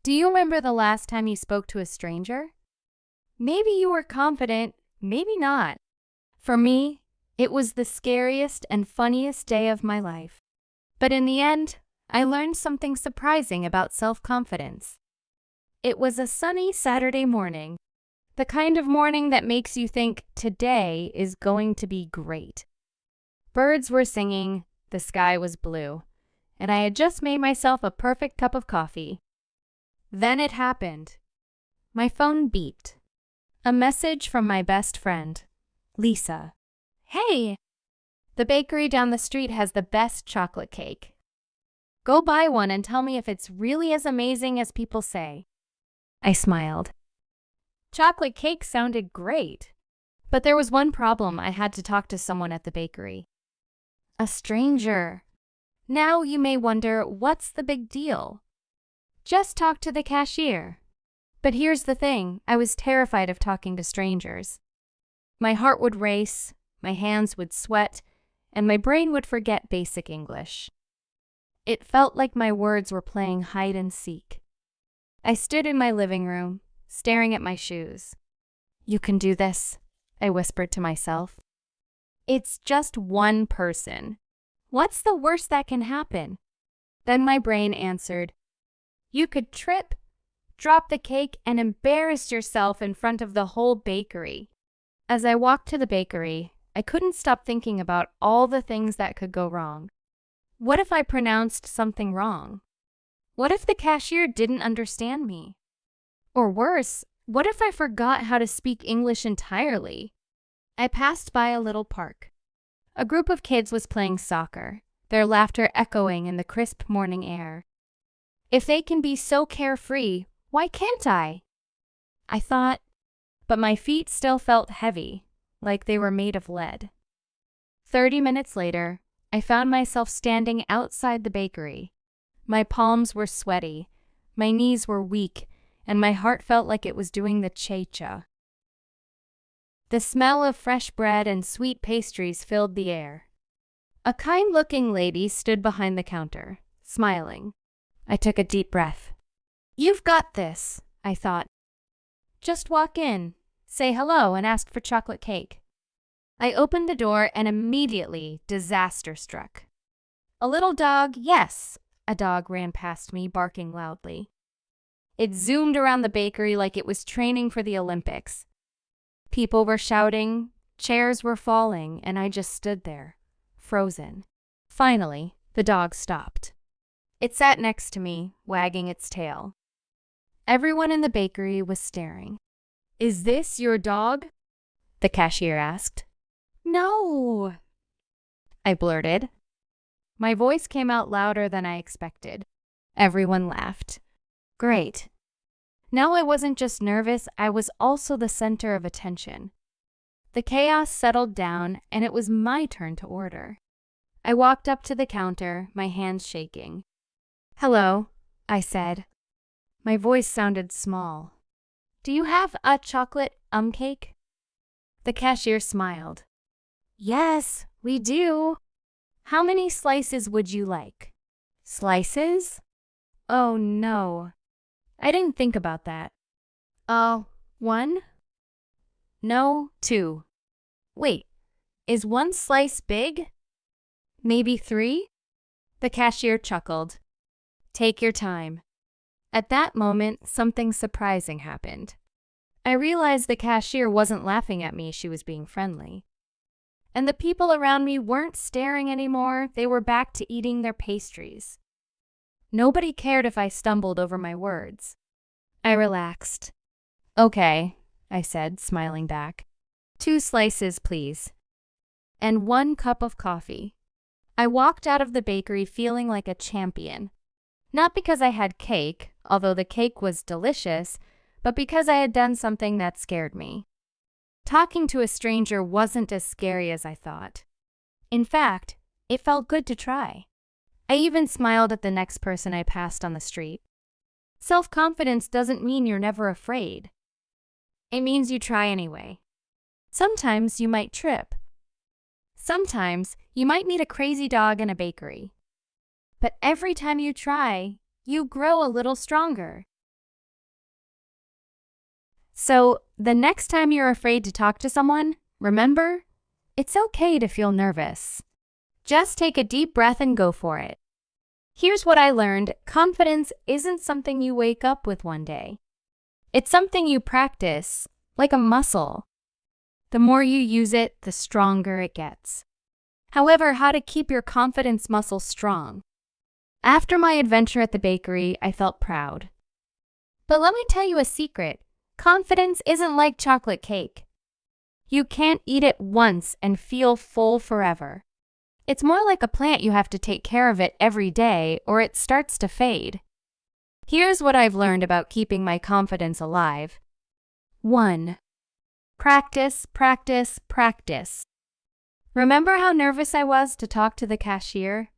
Do you remember the last time you spoke to a stranger? Maybe you were confident, maybe not. For me, it was the scariest and funniest day of my life. But in the end, I learned something surprising about self-confidence. It was a sunny Saturday morning, the kind of morning that makes you think today is going to be great. Birds were singing, the sky was blue, and I had just made myself a perfect cup of coffee. Then it happened. My phone beeped. A message from my best friend, Lisa. Hey! The bakery down the street has the best chocolate cake. Go buy one and tell me if it's really as amazing as people say. I smiled. Chocolate cake sounded great. But there was one problem. I had to talk to someone at the bakery. A stranger. Now you may wonder, what's the big deal? Just talk to the cashier. But here's the thing, I was terrified of talking to strangers. My heart would race, my hands would sweat, and my brain would forget basic English. It felt like my words were playing hide and seek. I stood in my living room, staring at my shoes. You can do this, I whispered to myself. It's just one person. What's the worst that can happen? Then my brain answered, you could trip, drop the cake, and embarrass yourself in front of the whole bakery. As I walked to the bakery, I couldn't stop thinking about all the things that could go wrong. What if I pronounced something wrong? What if the cashier didn't understand me? Or worse, what if I forgot how to speak English entirely? I passed by a little park. A group of kids was playing soccer, their laughter echoing in the crisp morning air. If they can be so carefree, why can't I? I thought, but my feet still felt heavy, like they were made of lead. 30 minutes later, I found myself standing outside the bakery. My palms were sweaty, my knees were weak, and my heart felt like it was doing the cha-cha. The smell of fresh bread and sweet pastries filled the air. A kind-looking lady stood behind the counter, smiling. I took a deep breath. You've got this, I thought. Just walk in, say hello, and ask for chocolate cake. I opened the door and immediately disaster struck. A little dog, yes, a dog ran past me, barking loudly. It zoomed around the bakery like it was training for the Olympics. People were shouting, chairs were falling, and I just stood there, frozen. Finally, the dog stopped. It sat next to me, wagging its tail. Everyone in the bakery was staring. Is this your dog? The cashier asked. No, I blurted. My voice came out louder than I expected. Everyone laughed. Great. Now I wasn't just nervous, I was also the center of attention. The chaos settled down, and it was my turn to order. I walked up to the counter, my hands shaking. Hello, I said. My voice sounded small. Do you have a chocolate cake? The cashier smiled. Yes, we do. How many slices would you like? Slices? Oh no. I didn't think about that. One? No, two. Wait, is one slice big? Maybe three? The cashier chuckled. Take your time. At that moment, something surprising happened. I realized the cashier wasn't laughing at me, she was being friendly. And the people around me weren't staring anymore, they were back to eating their pastries. Nobody cared if I stumbled over my words. I relaxed. Okay, I said, smiling back. 2 slices, please. And 1 cup of coffee. I walked out of the bakery feeling like a champion. Not because I had cake, although the cake was delicious, but because I had done something that scared me. Talking to a stranger wasn't as scary as I thought. In fact, it felt good to try. I even smiled at the next person I passed on the street. Self-confidence doesn't mean you're never afraid. It means you try anyway. Sometimes you might trip. Sometimes you might meet a crazy dog in a bakery. But every time you try, you grow a little stronger. So, the next time you're afraid to talk to someone, remember, it's okay to feel nervous. Just take a deep breath and go for it. Here's what I learned: confidence isn't something you wake up with one day. It's something you practice, like a muscle. The more you use it, the stronger it gets. However, how to keep your confidence muscle strong? After my adventure at the bakery, I felt proud. But let me tell you a secret. Confidence isn't like chocolate cake. You can't eat it once and feel full forever. It's more like a plant. You have to take care of it every day or it starts to fade. Here's what I've learned about keeping my confidence alive. 1. Practice, practice, practice. Remember how nervous I was to talk to the cashier?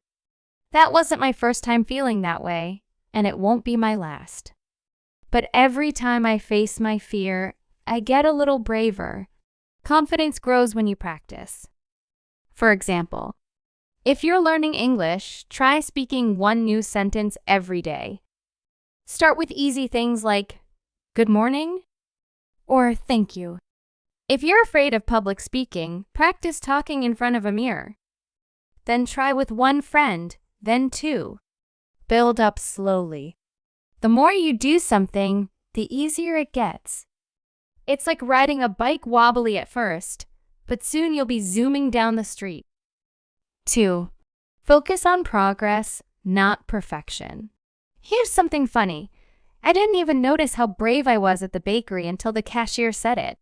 That wasn't my first time feeling that way, and it won't be my last. But every time I face my fear, I get a little braver. Confidence grows when you practice. For example, if you're learning English, try speaking one new sentence every day. Start with easy things like, "Good morning," or "Thank you." If you're afraid of public speaking, practice talking in front of a mirror. Then try with one friend, then 2. Build up slowly. The more you do something, the easier it gets. It's like riding a bike, wobbly at first, but soon you'll be zooming down the street. 2. Focus on progress, not perfection. Here's something funny. I didn't even notice how brave I was at the bakery until the cashier said it.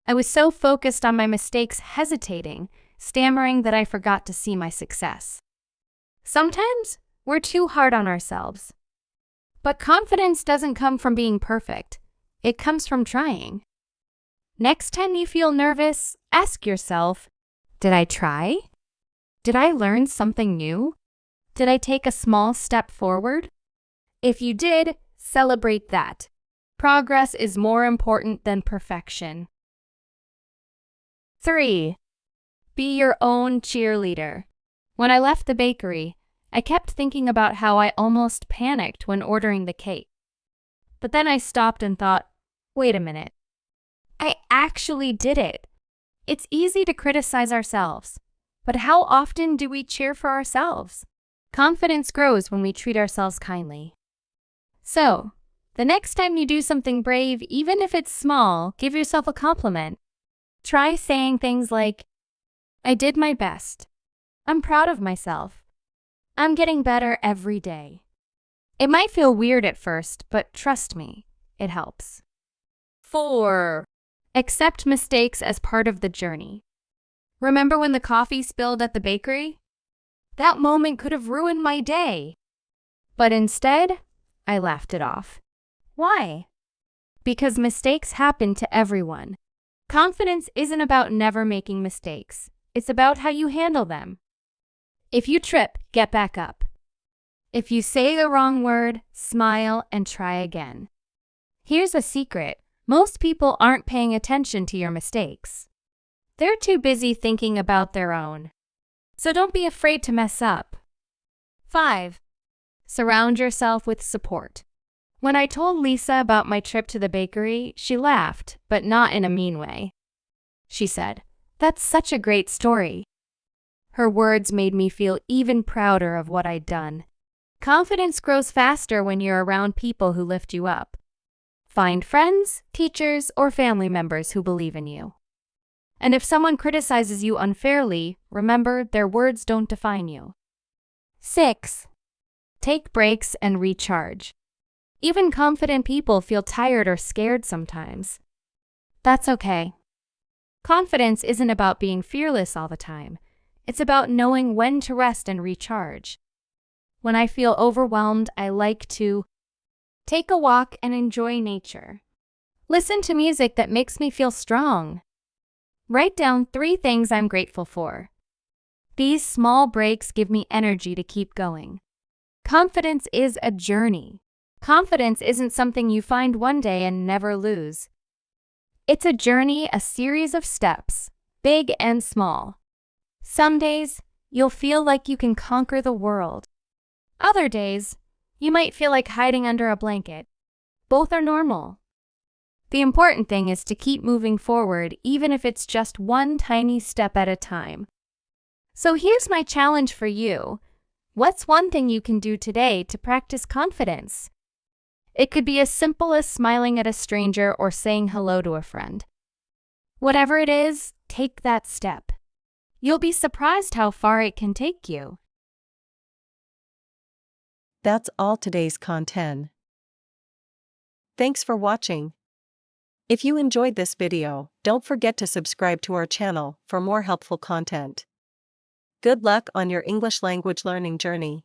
I was so focused on my mistakes, hesitating, stammering, that I forgot to see my success. Sometimes we're too hard on ourselves. But confidence doesn't come from being perfect. It comes from trying. Next time you feel nervous, ask yourself, did I try? Did I learn something new? Did I take a small step forward? If you did, celebrate that. Progress is more important than perfection. 3. Be your own cheerleader. When I left the bakery, I kept thinking about how I almost panicked when ordering the cake. But then I stopped and thought, wait a minute. I actually did it. It's easy to criticize ourselves, but how often do we cheer for ourselves? Confidence grows when we treat ourselves kindly. So, the next time you do something brave, even if it's small, give yourself a compliment. Try saying things like, I did my best. I'm proud of myself. I'm getting better every day. It might feel weird at first, but trust me, it helps. 4. Accept mistakes as part of the journey. Remember when the coffee spilled at the bakery? That moment could have ruined my day. But instead, I laughed it off. Why? Because mistakes happen to everyone. Confidence isn't about never making mistakes. It's about how you handle them. If you trip, get back up. If you say the wrong word, smile and try again. Here's a secret. Most people aren't paying attention to your mistakes. They're too busy thinking about their own. So don't be afraid to mess up. 5. Surround yourself with support. When I told Lisa about my trip to the bakery, she laughed, but not in a mean way. She said, "That's such a great story." Her words made me feel even prouder of what I'd done. Confidence grows faster when you're around people who lift you up. Find friends, teachers, or family members who believe in you. And if someone criticizes you unfairly, remember their words don't define you. 6. Take breaks and recharge. Even confident people feel tired or scared sometimes. That's okay. Confidence isn't about being fearless all the time. It's about knowing when to rest and recharge. When I feel overwhelmed, I like to take a walk and enjoy nature. Listen to music that makes me feel strong. Write down 3 things I'm grateful for. These small breaks give me energy to keep going. Confidence is a journey. Confidence isn't something you find one day and never lose. It's a journey, a series of steps, big and small. Some days, you'll feel like you can conquer the world. Other days, you might feel like hiding under a blanket. Both are normal. The important thing is to keep moving forward, even if it's just one tiny step at a time. So here's my challenge for you. What's one thing you can do today to practice confidence? It could be as simple as smiling at a stranger or saying hello to a friend. Whatever it is, take that step. You'll be surprised how far it can take you. That's all today's content. Thanks for watching. If you enjoyed this video, don't forget to subscribe to our channel for more helpful content. Good luck on your English language learning journey.